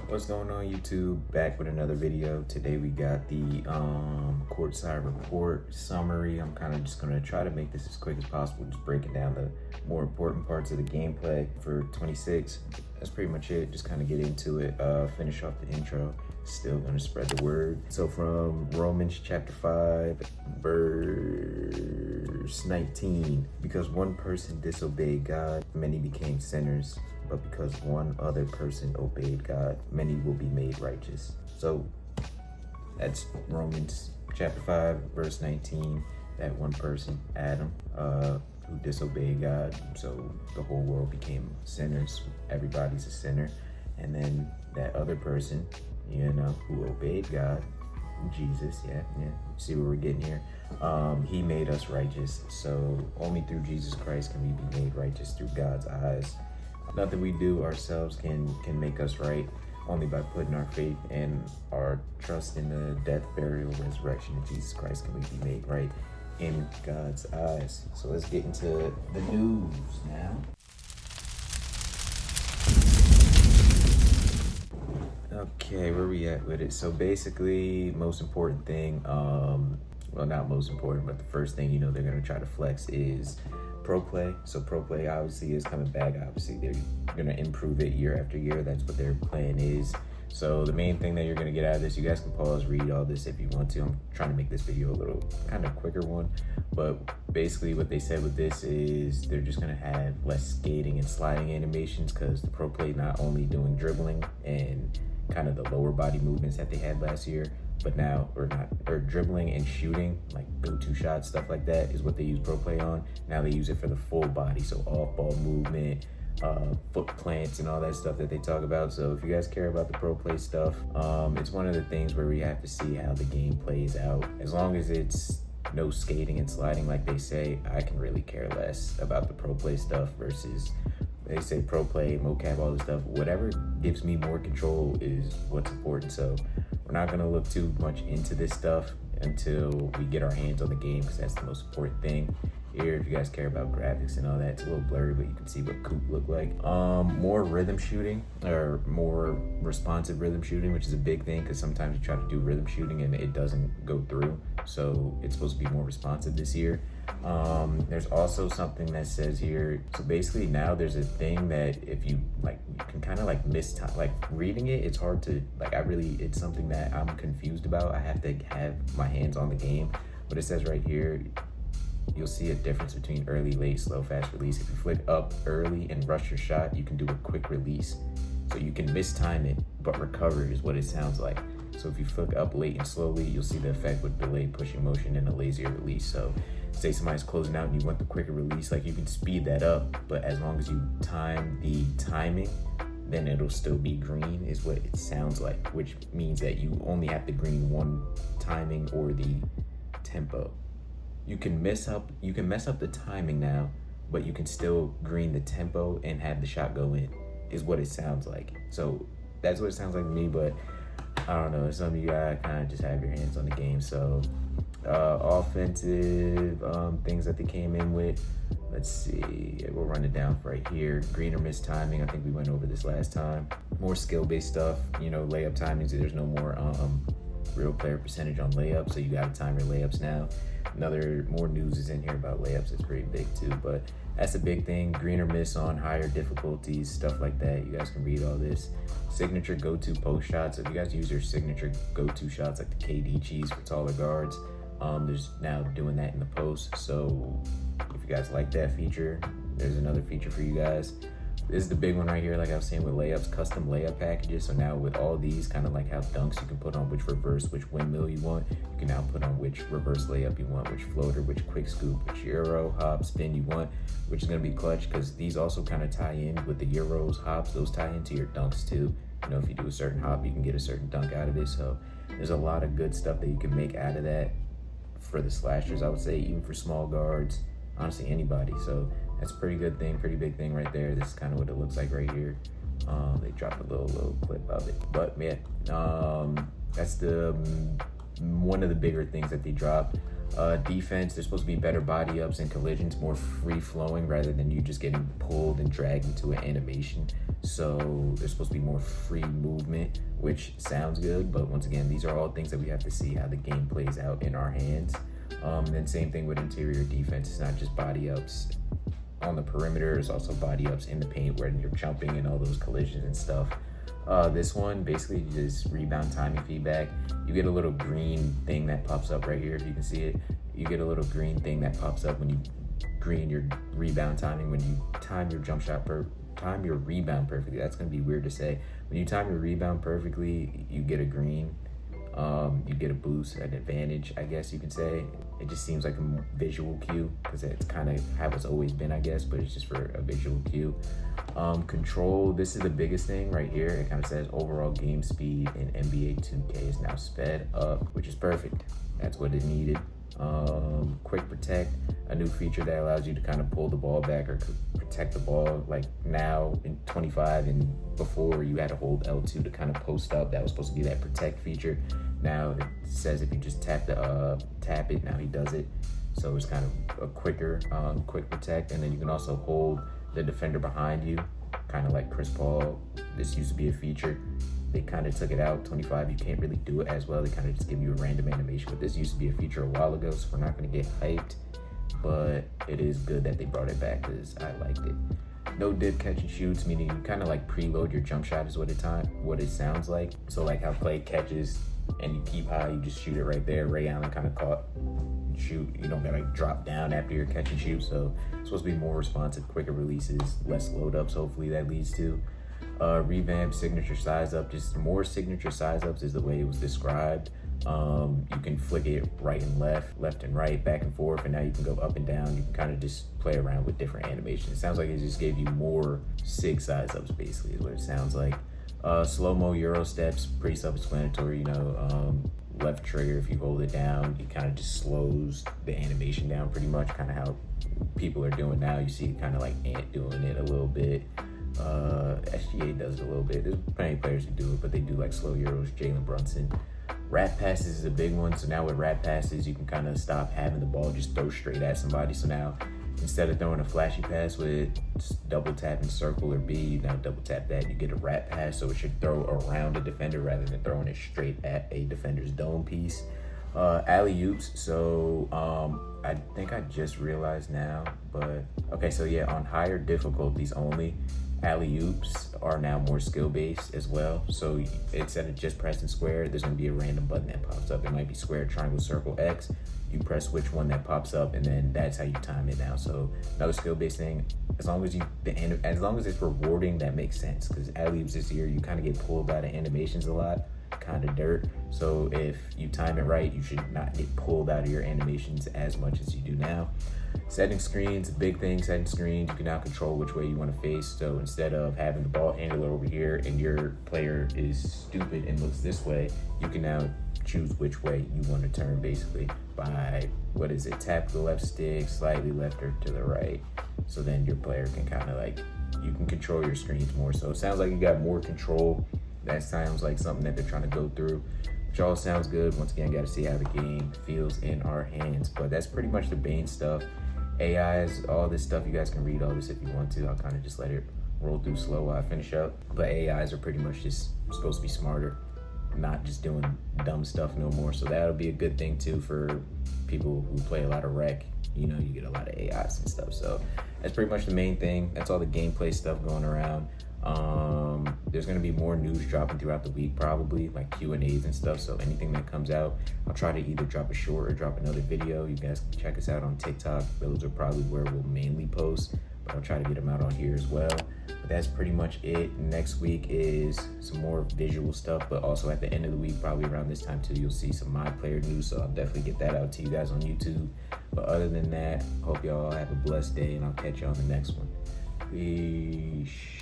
What's going on, YouTube? Back with another video. Today we got the courtside report summary. I'm kind of just gonna try to make this as quick as possible, just breaking down the more important parts of the gameplay for 26. That's pretty much it. Just kind of get into it, finish off the intro. Still gonna spread the word. So from Romans chapter 5, verse 19, because one person disobeyed God, many became sinners. But because one other person obeyed God, many will be made righteous. So that's Romans chapter 5, verse 19. That one person, Adam, who disobeyed God, so the whole world became sinners. Everybody's a sinner. And then that other person, who obeyed God, Jesus, see where we're getting here. He made us righteous. So only through Jesus Christ can we be made righteous through God's eyes. Nothing we do ourselves can make us right. Only by putting our faith and our trust in the death, burial, resurrection of Jesus Christ can we be made right in God's eyes. So let's get into the news now. Okay, where we at with it? So basically, most important thing, well, not most important, but the first thing, they're gonna try to flex is Pro Play. So Pro Play obviously is coming back. Obviously they're gonna improve it year after year. That's what their plan is. So the main thing that you're gonna get out of this, you guys can pause, read all this if you want to. I'm trying to make this video a little kind of quicker one, but basically what they said with this is they're just gonna have less skating and sliding animations, because the Pro Play not only doing dribbling and kind of the lower body movements that they had last year, but now, or dribbling and shooting, like go-to shots, stuff like that is what they use Pro Play on. Now they use it for the full body, so off-ball movement, foot plants and all that stuff that they talk about. So if you guys care about the Pro Play stuff, it's one of the things where we have to see how the game plays out. As long as it's no skating and sliding like they say, I can really care less about the Pro Play stuff versus they say Pro Play, mocap, all this stuff. Whatever gives me more control is what's important. So we're not gonna look too much into this stuff until we get our hands on the game, because that's the most important thing. Here, if you guys care about graphics and all that, it's a little blurry, but you can see what Coop looked like. More rhythm shooting, or more responsive rhythm shooting, which is a big thing, because sometimes you try to do rhythm shooting and it doesn't go through. So it's supposed to be more responsive this year. There's also something that says here, so basically now there's a thing that if you you can kind of miss time, reading it, it's hard to, it's something that I'm confused about. I have to have my hands on the game, but it says right here, you'll see a difference between early, late, slow, fast release. If you flick up early and rush your shot, you can do a quick release. So you can mistime it, but recover is what it sounds like. So if you flick up late and slowly, you'll see the effect with delayed pushing motion and a lazier release. So say somebody's closing out and you want the quicker release, you can speed that up, but as long as you time the timing, then it'll still be green is what it sounds like, which means that you only have to green one timing or the tempo. You can mess up the timing now, but you can still green the tempo and have the shot go in, is what it sounds like. So that's what it sounds like to me, but I don't know. Some of you guys kind of just have your hands on the game. So offensive things that they came in with. Let's see. We'll run it down right here. Green or miss timing. I think we went over this last time. More skill-based stuff. Layup timings. There's no more real player percentage on layups, so you got to time your layups now. More news is in here about layups. It's pretty big too, but that's a big thing. Green or miss on higher difficulties, stuff like that. You guys can read all this. Signature go-to post shots. If you guys use your signature go-to shots, like the KD cheese for taller guards, there's now doing that in the post. So if you guys like that feature, there's another feature for you guys. This is the big one right here, like I was saying with layups, custom layup packages. So now with all these, kind of like how dunks, you can put on which reverse, which windmill you want. You can now put on which reverse layup you want, which floater, which quick scoop, which euro, hop, spin you want, which is gonna be clutch, because these also kind of tie in with the euros, hops. Those tie into your dunks too. If you do a certain hop, you can get a certain dunk out of it. So there's a lot of good stuff that you can make out of that for the slashers, I would say, even for small guards, honestly anybody. So that's a pretty good thing, pretty big thing right there. This is kind of what it looks like right here. They dropped a little clip of it, but yeah, that's the one of the bigger things that they dropped. Defense, there's supposed to be better body ups and collisions, more free flowing rather than you just getting pulled and dragged into an animation. So there's supposed to be more free movement, which sounds good, but once again, these are all things that we have to see how the game plays out in our hands. And then same thing with interior defense. It's not just body ups on the perimeter, it's also body ups in the paint where you're jumping and all those collisions and stuff. This one basically just rebound timing feedback. You get a little green thing that pops up right here, if you can see it. You get a little green thing that pops up when you green your rebound timing, when you time your jump shot time your rebound perfectly. That's gonna be weird to say. When you time your rebound perfectly, you get a green. You get a boost, an advantage, I guess you can say. It just seems like a visual cue because it's kind of how it's always been, I guess, but it's just for a visual cue. Control, this is the biggest thing right here. It kind of says overall game speed in NBA 2K is now sped up, which is perfect. That's what it needed. Quick protect, a new feature that allows you to kind of pull the ball back or protect the ball. Like now in 25 and before, you had to hold L2 to kind of post up. That was supposed to be that protect feature. Now it says if you just tap it, now he does it. So it's kind of a quicker quick protect. And then you can also hold the defender behind you, kind of like Chris Paul. This used to be a feature. They kind of took it out. 25, you can't really do it as well. They kind of just give you a random animation. But this used to be a feature a while ago, so we're not going to get hyped. But it is good that they brought it back because I liked it. No dip catch and shoots, meaning you kind of like preload your jump shot is what it sounds like. So like how Clay catches and you keep high, you just shoot it right there. Ray Allen kind of caught, shoot. You don't gotta drop down after your catch and shoot. So it's supposed to be more responsive, quicker releases, less load ups. Hopefully that leads to revamp signature size up. Just more signature size ups is the way it was described. You can flick it right and left and right, back and forth, and now you can go up and down. You can kind of just play around with different animations. It sounds like it just gave you more sig size ups, basically, is what it sounds like. Slow-mo Euro steps, pretty self-explanatory, left trigger, if you hold it down, it kind of just slows the animation down pretty much, kind of how people are doing now. You see kind of like Ant doing it a little bit. SGA does it a little bit. There's plenty of players who do it, but they do like slow Euros. Jalen Brunson. Rat passes is a big one. So now with rat passes, you can kind of stop having the ball just throw straight at somebody. So now instead of throwing a flashy pass with double tap and circle or B, you now double tap that, you get a rat pass. So it should throw around a defender rather than throwing it straight at a defender's dome piece. Alley-oops. So I think I just realized now, but okay, so yeah, on higher difficulties only, alley-oops are now more skill-based as well. So instead of just pressing square, there's going to be a random button that pops up. It might be square, triangle, circle, X. You press which one that pops up, and then that's how you time it now. So another skill-based thing, as long as it's rewarding, that makes sense. Because alley-oops this year, you kind of get pulled out of animations a lot, kind of dirt. So if you time it right, you should not get pulled out of your animations as much as you do now. Setting screens, big thing, setting screens, you can now control which way you want to face. So instead of having the ball handler over here and your player is stupid and looks this way, you can now choose which way you want to turn basically by, tap the left stick, slightly left or to the right. So then your player can kind of like, you can control your screens more. So it sounds like you got more control. That sounds like something that they're trying to go through, which all sounds good. Once again, got to see how the game feels in our hands. But that's pretty much the main stuff. AIs, all this stuff, you guys can read all this if you want to. I'll kind of just let it roll through slow while I finish up. But AIs are pretty much just supposed to be smarter, not just doing dumb stuff no more. So that'll be a good thing too for people who play a lot of rec. You get a lot of AIs and stuff. So that's pretty much the main thing. That's all the gameplay stuff going around. There's going to be more news dropping throughout the week, probably like Q&As and stuff. So anything that comes out, I'll try to either drop a short or drop another video. You guys can check us out on TikTok. Those are probably where we'll mainly post, but I'll try to get them out on here as well. But that's pretty much it. Next week is some more visual stuff, but also at the end of the week, probably around this time too, you'll see some My Player news. So I'll definitely get that out to you guys on YouTube. But other than that, hope y'all have a blessed day, and I'll catch you on the next one. Peace.